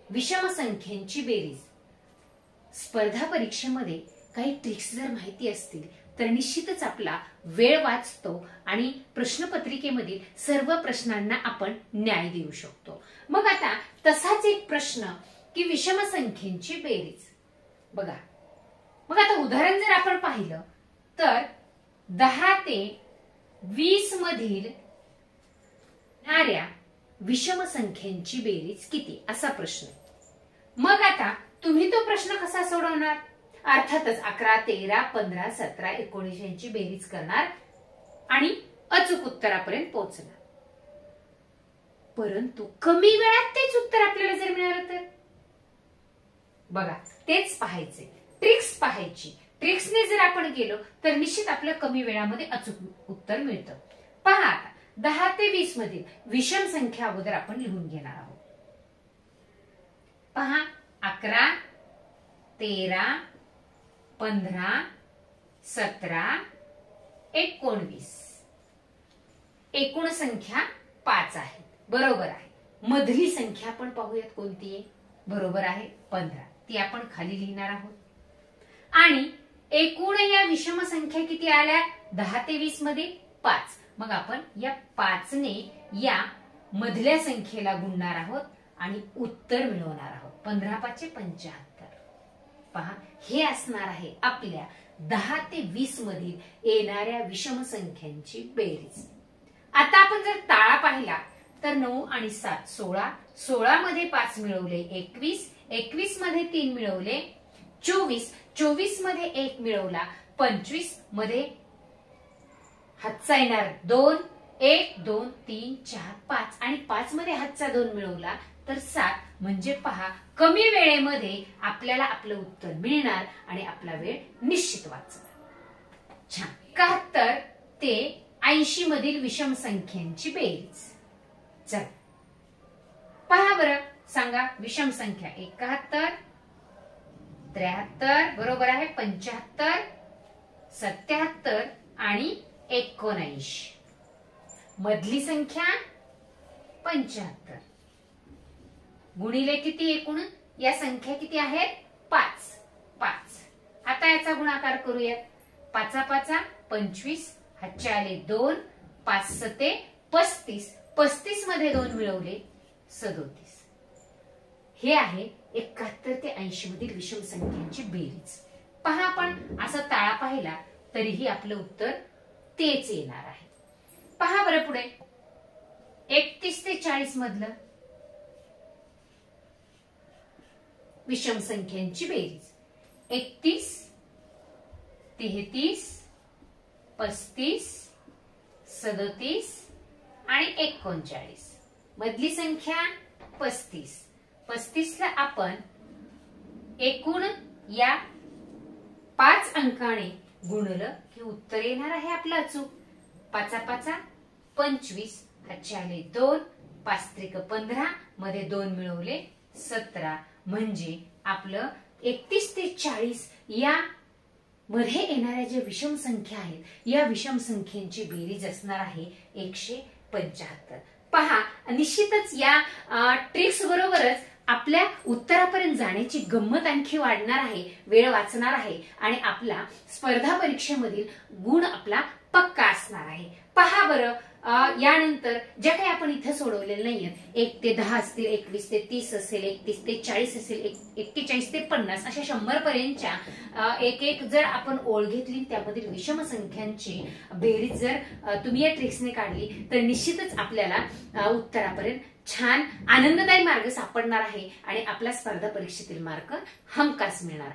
विषम संख्यांची बेरीज। स्पर्धा परीक्षेमध्ये काही ट्रिक्स जर माहिती असतील तर निश्चितच आपला वेळ वाचतो आणि प्रश्नपत्रिकेमधील सर्व प्रश्नांना आपण न्याय देऊ शकतो। मग आता तसाच एक प्रश्न की विषम संख्यांची बेरीज बघा। मग आता उदाहरण जर आपण पाहिलं तर 10 ते 20 मधील येणाऱ्या विषम संख्यांची बेरीज किती असा प्रश्न। मग आता तुम्ही तो प्रश्न कसा सोडवणार? अर्थातच 11, 13, 15, 17, 19 यांची बेरीज करणार आणि अचूक उत्तरापर्यंत पोहोचणार। परंतु कमी वेळात तेच उत्तर आपल्याला जर मिळालं तर बघा, तेच पाहायचे, ट्रिक्स पाहायची। ट्रिक्सने जर आपण गेलो तर निश्चित आपल्या कमी वेळामध्ये अचूक उत्तर मिळतं। पहा आता 10 ते 20 मधील विषम संख्या अगोदर आपण लिहून घेणार आहोत। पहा 11, 13, 15, 17, 19 एकूण संख्या 5 आहे, बरोबर आहे। मधली संख्या आपण पाहूयात कोणती आहे, बरोबर आहे 15, ती आपण खाली लिहिणार आहोत। आणि एकूण या विषम संख्या किती आल्या 10 ते 20 मध्ये 5। मग आपण या 5 ने या मधल्या संख्येला गुणणार आहोत आणि उत्तर मिळवणार आहोत। 15 5 75। पहा, हे असणार आहे आपल्या 10 ते 20 मधील येणाऱ्या विषम संख्यांची बेरीज। आता आपण जर ताळा पाहिला तर 9 आणि 7 16, 16 मध्ये 5 मिळवले 21, 21 मध्ये 3 मिळवले 24, 24 मध्ये 1 मिळवला 25 मध्ये हातचा येणार 2, 1 2 3 4 5 आणि 5 मध्ये हातचा 2 मिळवला तर 7। म्हणजे पहा, कमी वेळेमध्ये आपल्याला आपलं उत्तर मिळणार आणि आपला वेळ निश्चित वाचणार। छान। 71 ते 80 मधील विषम संख्यांची बेरीज। चल पहा बरं, सांगा विषम संख्या 71, 73 बरोबर आहे 75, 77 आणि 19। मधली संख्या 75 गुणिले किती एकूण या संख्या किती आहेत 5 5। आता याचा गुणाकार करूयात। 5 5 25, हातचे आले 2, 5 7 35, 35 मध्ये 2 मिळवले 37। हे आहे 71 ते 80 मधील विषम संख्यांची बेरीज। पहा, आपण असा ताळा पाहिला तरीही आपलं उत्तर तेच येणार आहे। पहा बरं पुढे 31 ते 40 मधलं विषम संख्यांची बेरीज। 31, 33, 35, 37 आणि 39। मधली संख्या 35, 35 ला आपण एकूण या 5 अंकाने गुणलं की उत्तर येणार आहे आपलं अचूक। 5 5 25, हातचे आले 2, 5 त्रिक 15 मध्ये 2 मिळवले 17। म्हणजे आपलं 31 ते 40 या मध्ये येणाऱ्या ज्या विषम संख्या आहेत या विषम संख्यांची बेरीज असणार आहे 175। पहा, निश्चितच या ट्रिक्स बरोबरच आपल्या उत्तरापर्यंत जाण्याची गंमत आणखी वाढणार आहे, वेळ वाचणार आहे आणि आपला स्पर्धा परीक्षेमधील गुण आपला पक्का असणार आहे। पहा बरं, यानंतर ज्या काही आपण इथे सोडवलेले नाहीयेत 1 ते 10 असतील, 21 ते 30 असेल, 31 ते 40 असेल, 41 ते 50 अशा 100 पर्यंतच्या एक एक जर आपण ओळ घेतली त्यामधील विषम संख्यांची बेरीज जर तुम्ही या ट्रिक्सने काढली तर निश्चितच आपल्याला उत्तरापर्यंत छान आनंददायी मार्ग सापडणार आहे आणि आपला स्पर्धा परीक्षेतील मार्क हमखास मिळणार आहे।